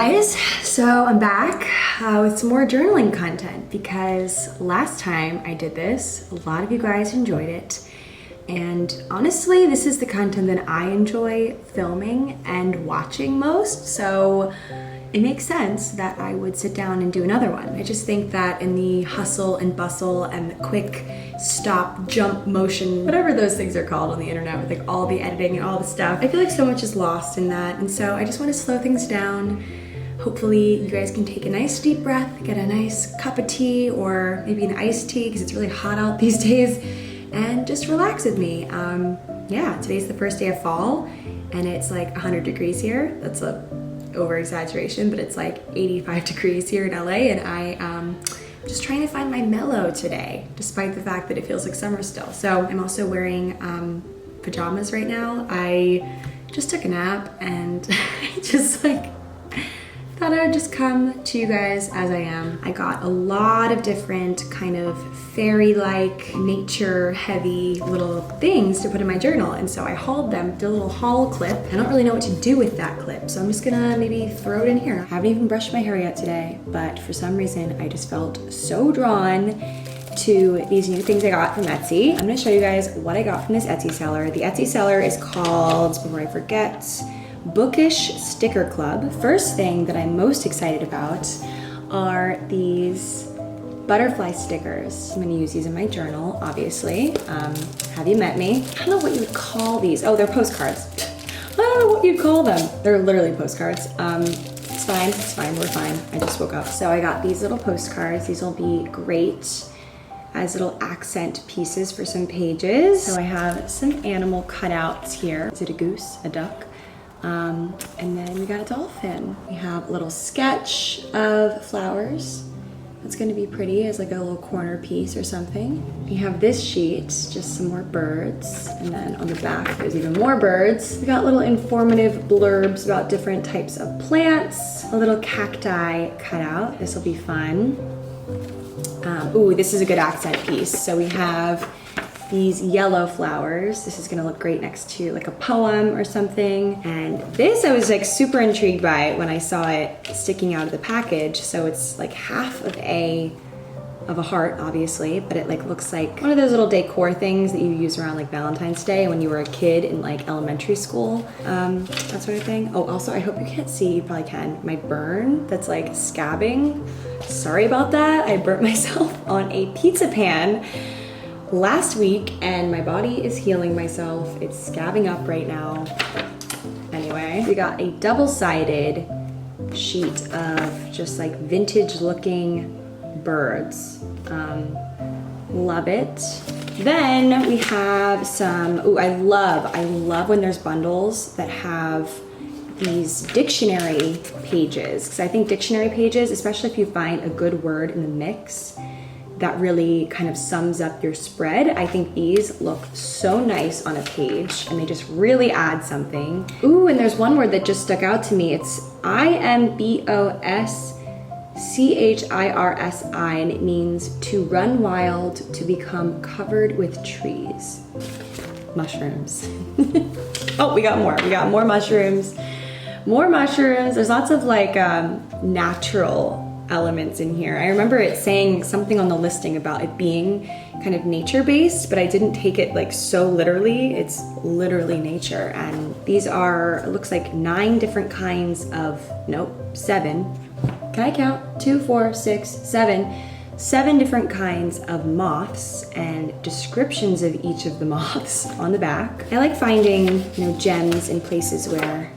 guys, so I'm back with some more journaling content because last time I did this, a lot of you guys enjoyed it. And honestly, this is the content that I enjoy filming and watching most, so it makes sense that I would sit down and do another one. I just think that in the hustle and bustle and the quick stop, jump motion, whatever those things are called on the internet with like all the editing and all the stuff, I feel like so much is lost in that. And so I just want to slow things down. Hopefully you guys can take a nice deep breath, get a nice cup of tea or maybe an iced tea because it's really hot out these days, and just relax with me. Yeah, today's the first day of fall and it's like 100 degrees here. That's a over exaggeration, but it's like 85 degrees here in LA, and I'm just trying to find my mellow today, despite the fact that it feels like summer still. So I'm also wearing pajamas right now. I just took a nap and I just like thought I would just come to you guys as I am. I got a lot of different kind of fairy-like, nature-heavy little things to put in my journal, and so I hauled them, did a little haul clip. I don't really know what to do with that clip, so I'm just gonna maybe throw it in here. I haven't even brushed my hair yet today, but for some reason I just felt so drawn to these new things I got from Etsy. I'm gonna show you guys what I got from this Etsy seller. The Etsy seller is called, before I forget, Bookish Sticker Club. First thing that I'm most excited about are these butterfly stickers. I'm gonna use these in my journal, obviously. Have you met me? I don't know what you would call these. Oh, they're postcards. I don't know what you'd call them. They're literally postcards. It's fine, we're fine. I just woke up. So I got these little postcards. These will be great as little accent pieces for some pages. So I have some animal cutouts here. Is it a goose, a duck? And then we got a dolphin. We have a little sketch of flowers. That's gonna be pretty as like a little corner piece or something. We have this sheet, just some more birds. And then on the back, there's even more birds. We got little informative blurbs about different types of plants. A little cacti cutout. This will be fun. Ooh, this is a good accent piece. So we have these yellow flowers. This is gonna look great next to like a poem or something. And this I was like super intrigued by when I saw it sticking out of the package. So it's like half of a heart, obviously, but it like looks like one of those little decor things that you use around like Valentine's Day when you were a kid in like elementary school, that sort of thing. Oh, also I hope you can't see, you probably can, my burn that's like scabbing. Sorry about that. I burnt myself on a pizza pan last week and my body is healing myself. It's scabbing up right now. Anyway, we got a double-sided sheet of just like vintage looking birds. Love it. Then we have some, ooh, I love when there's bundles that have these dictionary pages, because I think dictionary pages, especially if you find a good word in the mix that really kind of sums up your spread. I think these look so nice on a page and they just really add something. Ooh, and there's one word that just stuck out to me. It's IMBOSCHIRSI and it means to run wild, to become covered with trees. Mushrooms. Oh, we got more mushrooms. More mushrooms. There's lots of like natural elements in here. I remember it saying something on the listing about it being kind of nature-based, but I didn't take it like so literally. It's literally nature. And these are, it looks like 9 different kinds of, nope, 7. Can I count? 2, 4, 6, 7. 7 different kinds of moths and descriptions of each of the moths on the back. I like finding, gems in places where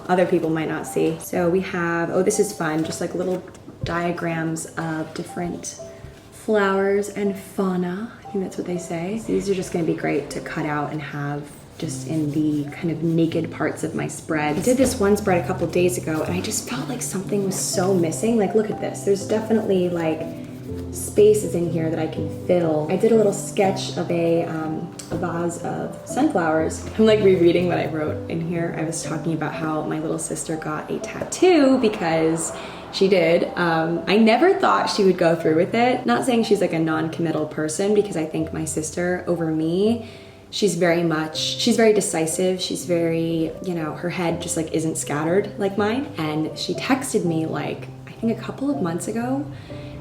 other people might not see. So we have, oh, this is fun, just like little diagrams of different flowers and fauna. I think that's what they say. So these are just gonna be great to cut out and have just in the kind of naked parts of my spread. I did this one spread a couple days ago and I just felt like something was so missing. Like, look at this. There's definitely like spaces in here that I can fill. I did a little sketch of a vase of sunflowers. I'm like rereading what I wrote in here. I was talking about how my little sister got a tattoo because she did. I never thought she would go through with it. Not saying she's like a non-committal person, because I think my sister over me, She's very decisive. She's very, you know, her head just like isn't scattered like mine. And she texted me like, I think a couple of months ago,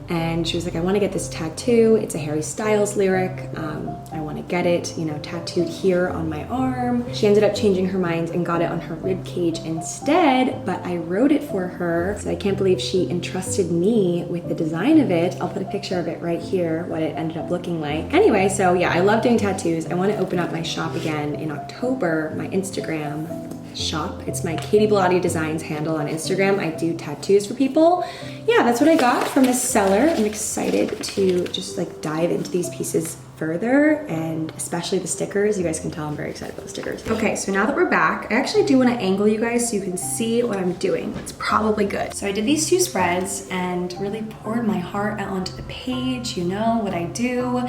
and she was like, I want to get this tattoo. It's a Harry Styles lyric. I want to get it, you know, tattooed here on my arm. She ended up changing her mind and got it on her rib cage instead, but I wrote it for her. So I can't believe she entrusted me with the design of it. I'll put a picture of it right here, what it ended up looking like. Anyway, so yeah, I love doing tattoos. I want to open up my shop again in October, my Instagram shop. It's my Katy Bellotti Designs handle on Instagram. I do tattoos for people. Yeah, that's what I got from this seller. I'm excited to just like dive into these pieces further, and especially the stickers. You guys can tell I'm very excited about the stickers. Okay, so now that we're back, I actually do want to angle you guys so you can see what I'm doing. It's probably good. So I did these 2 spreads and really poured my heart out onto the page, you know what I do.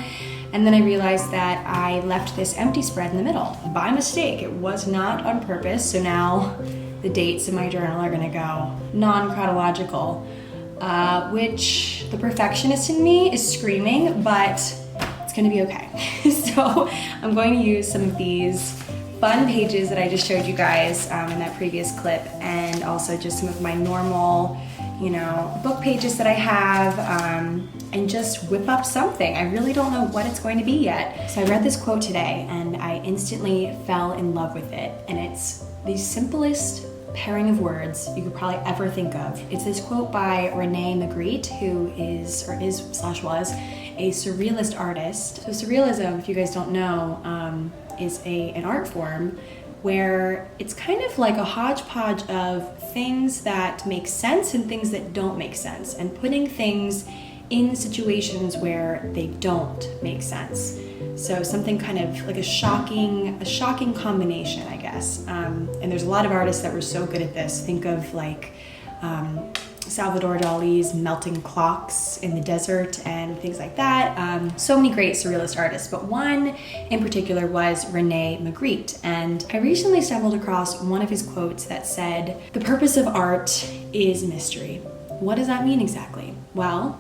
And then I realized that I left this empty spread in the middle by mistake. It was not on purpose. So now the dates in my journal are gonna go non-chronological, which the perfectionist in me is screaming, but it's gonna be okay. So I'm going to use some of these fun pages that I just showed you guys in that previous clip, and also just some of my normal, you know, book pages that I have, and just whip up something. I really don't know what it's going to be yet. So I read this quote today and I instantly fell in love with it. And it's the simplest pairing of words you could probably ever think of. It's this quote by Rene Magritte, who is was a surrealist artist. So surrealism, if you guys don't know, is an art form where it's kind of like a hodgepodge of things that make sense and things that don't make sense, and putting things in situations where they don't make sense. So something kind of like a shocking combination, I guess. And there's a lot of artists that were so good at this. Think of like Salvador Dali's melting clocks in the desert and things like that. So many great surrealist artists, but one in particular was Rene Magritte. And I recently stumbled across one of his quotes that said, "The purpose of art is mystery." What does that mean exactly? Well,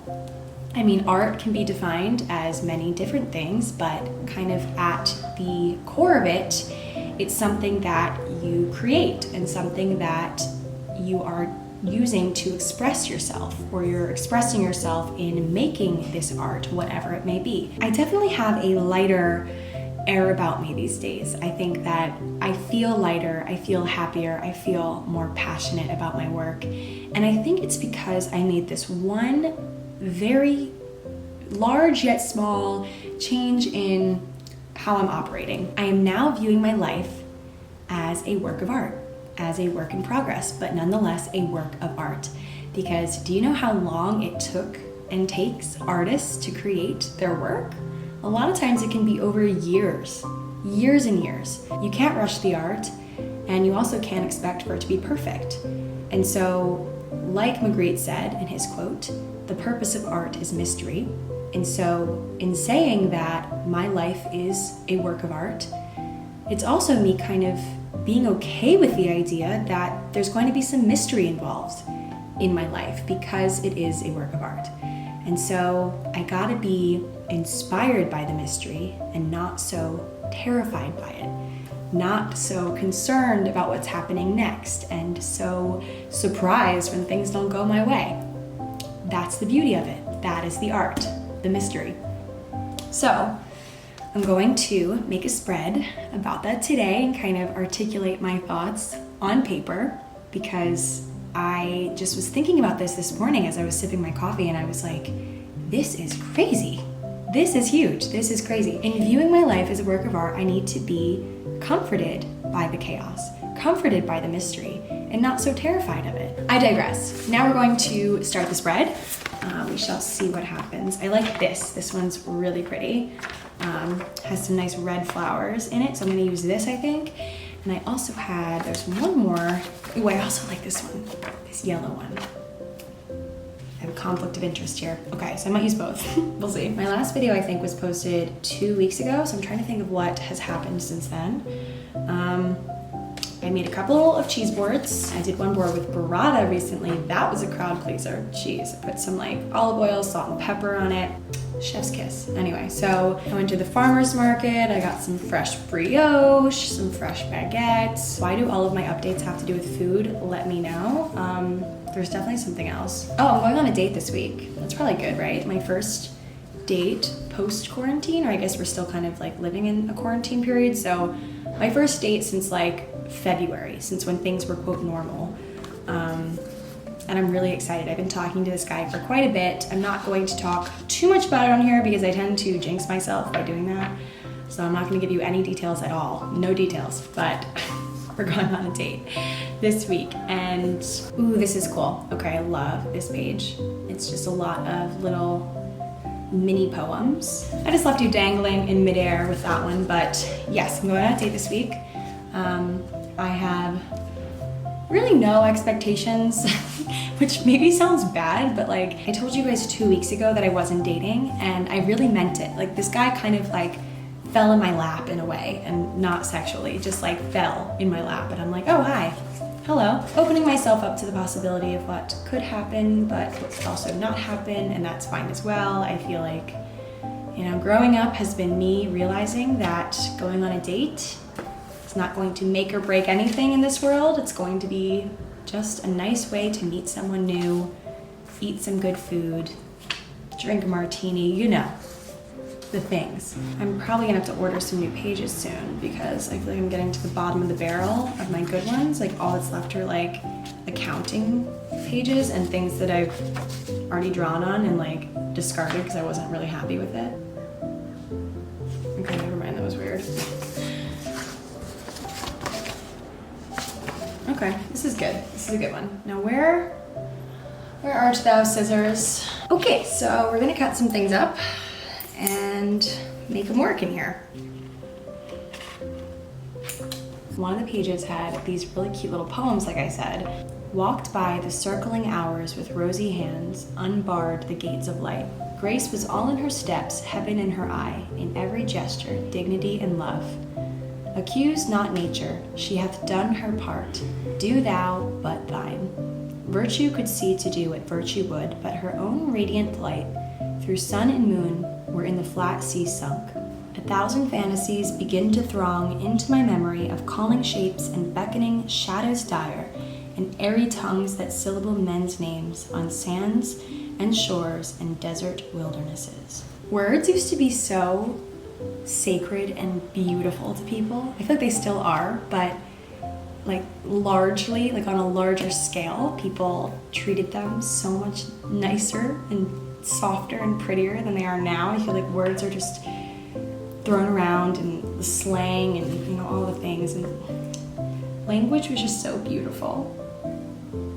I mean, art can be defined as many different things, but kind of at the core of it, it's something that you create and something that you are using to express yourself, or you're expressing yourself in making this art, whatever it may be. I definitely have a lighter air about me these days. I think that I feel lighter, I feel happier, I feel more passionate about my work. And I think it's because I made this one very large yet small change in how I'm operating. I am now viewing my life as a work of art, as a work in progress, but nonetheless a work of art. Because do you know how long it took and takes artists to create their work? A lot of times it can be over years and years. You can't rush the art, and you also can't expect for it to be perfect. And so, like Magritte said in his quote, the purpose of art is mystery. And so, in saying that my life is a work of art, it's also me kind of being okay with the idea that there's going to be some mystery involved in my life because it is a work of art. And so I gotta be inspired by the mystery and not so terrified by it, not so concerned about what's happening next, and so surprised when things don't go my way. That's the beauty of it. That is the art, the mystery. So I'm going to make a spread about that today and kind of articulate my thoughts on paper, because I just was thinking about this morning as I was sipping my coffee, and I was like, this is crazy. This is huge. This is crazy. In viewing my life as a work of art, I need to be comforted by the chaos, comforted by the mystery, and not so terrified of it. I digress. Now we're going to start the spread. We shall see what happens. I like this. This one's really pretty. Has some nice red flowers in it, so I'm gonna use this, I think. And I also had, there's one more. Ooh, I also like this one, this yellow one. I have a conflict of interest here. Okay, so I might use both. We'll see. My last video, I think, was posted 2 weeks ago, so I'm trying to think of what has happened since then. I made a couple of cheese boards. I did one board with burrata recently. That was a crowd pleaser. Cheese. I put some like olive oil, salt and pepper on it. chef's kiss. Anyway, so I went to the farmer's market. I got some fresh brioche, some fresh baguettes. Why do all of my updates have to do with food? Let me know. There's definitely something else. Oh, I'm going on a date this week. That's probably good, right? My first date post-quarantine, or I guess we're still kind of like living in a quarantine period. So my first date since like February, since when things were quote normal. And I'm really excited. I've been talking to this guy for quite a bit. I'm not going to talk too much about it on here because I tend to jinx myself by doing that. So I'm not gonna give you any details at all. No details, but we're going on a date this week. And ooh, this is cool. Okay, I love this page. It's just a lot of little mini poems. I just left you dangling in midair with that one, but yes, I'm going on a date this week. I have really no expectations, which maybe sounds bad, but like I told you guys 2 weeks ago that I wasn't dating, and I really meant it. Like this guy kind of like fell in my lap in a way, and not sexually, just like fell in my lap, and I'm like, oh hi, hello. Opening myself up to the possibility of what could happen, but what could also not happen, and that's fine as well. I feel like, you know, growing up has been me realizing that going on a date is not going to make or break anything in this world. It's going to be just a nice way to meet someone new, eat some good food, drink a martini, you know, the things. I'm probably gonna have to order some new pages soon because I feel like I'm getting to the bottom of the barrel of my good ones. Like all that's left are like accounting pages and things that I've already drawn on and like discarded because I wasn't really happy with it. Okay, never mind, that was weird. Okay, this is good. This is a good one. Now where art thou, scissors? Okay, so we're gonna cut some things up and make them work in here. One of the pages had these really cute little poems, like I said. Walked by the circling hours with rosy hands, unbarred the gates of light. Grace was all in her steps, heaven in her eye, in every gesture, dignity and love. Accuse not nature, she hath done her part. Do thou but thine. Virtue could see to do what virtue would, but her own radiant light, through sun and moon, were in the flat sea sunk. 1,000 fantasies begin to throng into my memory of calling shapes and beckoning shadows dire, and airy tongues that syllable men's names on sands and shores and desert wildernesses. Words used to be so sacred and beautiful to people. I feel like they still are, but like largely, like on a larger scale, people treated them so much nicer and softer and prettier than they are now. I feel like words are just thrown around and the slang and, you know, all the things, and language was just so beautiful.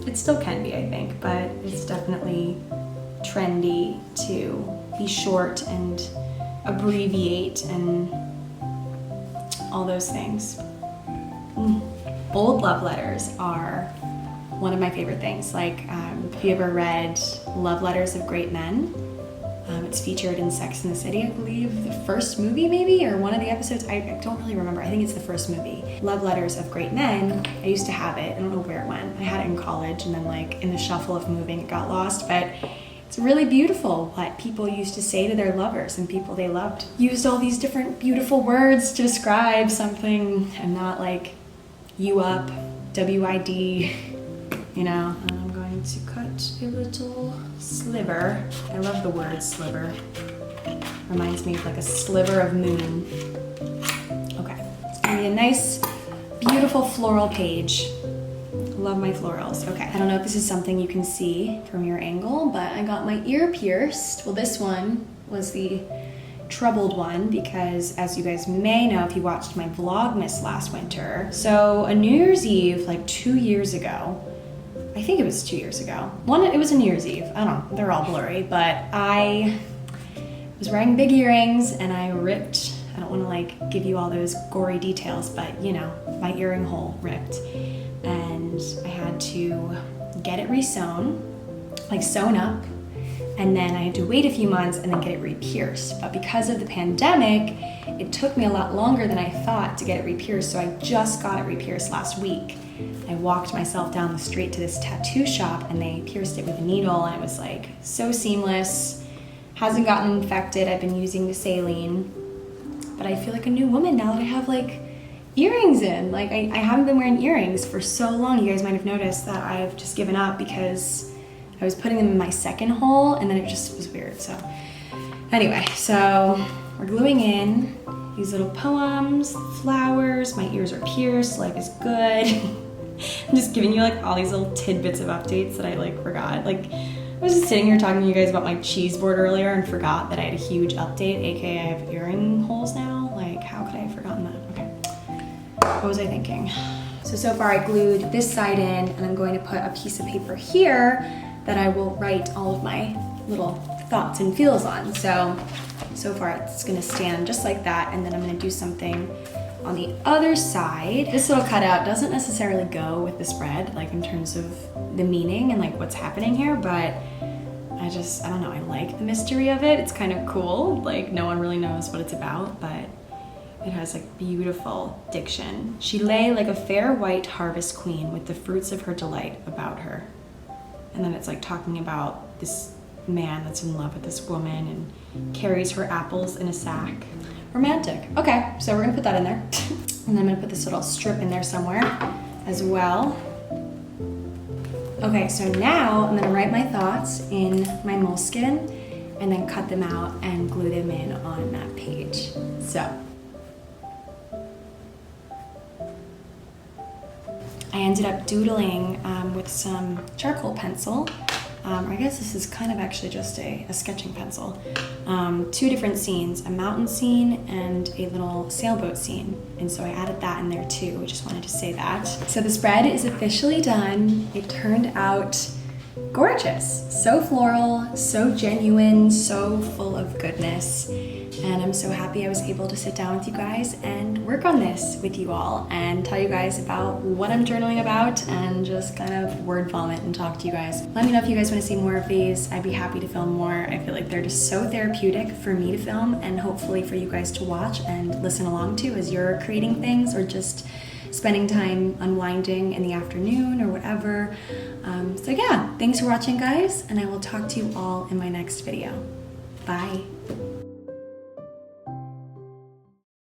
It still can be, I think, but it's definitely trendy to be short and abbreviate and all those things. Bold love letters are one of my favorite things. Like, if you ever read Love Letters of Great Men, it's featured in Sex and the City, I believe, the first movie maybe, or one of the episodes, I don't really remember. I think it's the first movie. Love Letters of Great Men, I used to have it. I don't know where it went. I had it in college, and then like in the shuffle of moving, it got lost, but it's really beautiful what people used to say to their lovers and people they loved. Used all these different beautiful words to describe something and not like you up, W-I-D, you know. I'm going to cut a little sliver. I love the word sliver. Reminds me of like a sliver of moon. Okay, it's gonna be a nice, beautiful floral page. Love my florals. Okay, I don't know if this is something you can see from your angle, but I got my ear pierced. Well, this one was the troubled one because, as you guys may know if you watched my Vlogmas last winter, so a New Year's Eve like 2 years ago, I think it was 2 years ago. It was a New Year's Eve. I don't know, they're all blurry, but I was wearing big earrings and I ripped, I don't want to like give you all those gory details, but you know, my earring hole ripped. And I had to get it re-sewn, like sewn up, and then I had to wait a few months and then get it re-pierced. But because of the pandemic, it took me a lot longer than I thought to get it re-pierced, so I just got it re-pierced last week. I walked myself down the street to this tattoo shop and they pierced it with a needle, and it was like so seamless. Hasn't gotten infected. I've been using the saline, but I feel like a new woman now that I have like earrings in. Like I haven't been wearing earrings for so long. You guys might have noticed that I've just given up because I was putting them in my second hole and then it just was weird. So anyway, so we're gluing in these little poems, flowers, my ears are pierced, life is good. I'm just giving you like all these little tidbits of updates that I like forgot. Like I was just sitting here talking to you guys about my cheese board earlier and forgot that I had a huge update, aka I have earring holes now. Like how could I have forgotten that? Okay, what was I thinking? So far I glued this side in and I'm going to put a piece of paper here that I will write all of my little thoughts and feels on. So far it's gonna stand just like that, and then I'm gonna do something on the other side. This little cutout doesn't necessarily go with the spread, like in terms of the meaning and like what's happening here, but I don't know, I like the mystery of it. It's kind of cool. Like no one really knows what it's about, but it has like beautiful diction. She lay like a fair white harvest queen with the fruits of her delight about her. And then it's like talking about this man that's in love with this woman and carries her apples in a sack. Romantic. Okay, so we're gonna put that in there. And then I'm gonna put this little strip in there somewhere as well. Okay, so now I'm gonna write my thoughts in my moleskin and then cut them out and glue them in on that page. So, I ended up doodling with some charcoal pencil. I guess this is kind of actually just a sketching pencil. 2 different scenes, a mountain scene and a little sailboat scene. And so I added that in there too. I just wanted to say that. So the spread is officially done. It turned out gorgeous. So floral, so genuine, so full of goodness. And I'm so happy I was able to sit down with you guys and work on this with you all and tell you guys about what I'm journaling about and just kind of word vomit and talk to you guys. Let me know if you guys want to see more of these. I'd be happy to film more. I feel like they're just so therapeutic for me to film and hopefully for you guys to watch and listen along to as you're creating things or just spending time unwinding in the afternoon or whatever. So yeah, thanks for watching guys, and I will talk to you all in my next video. Bye.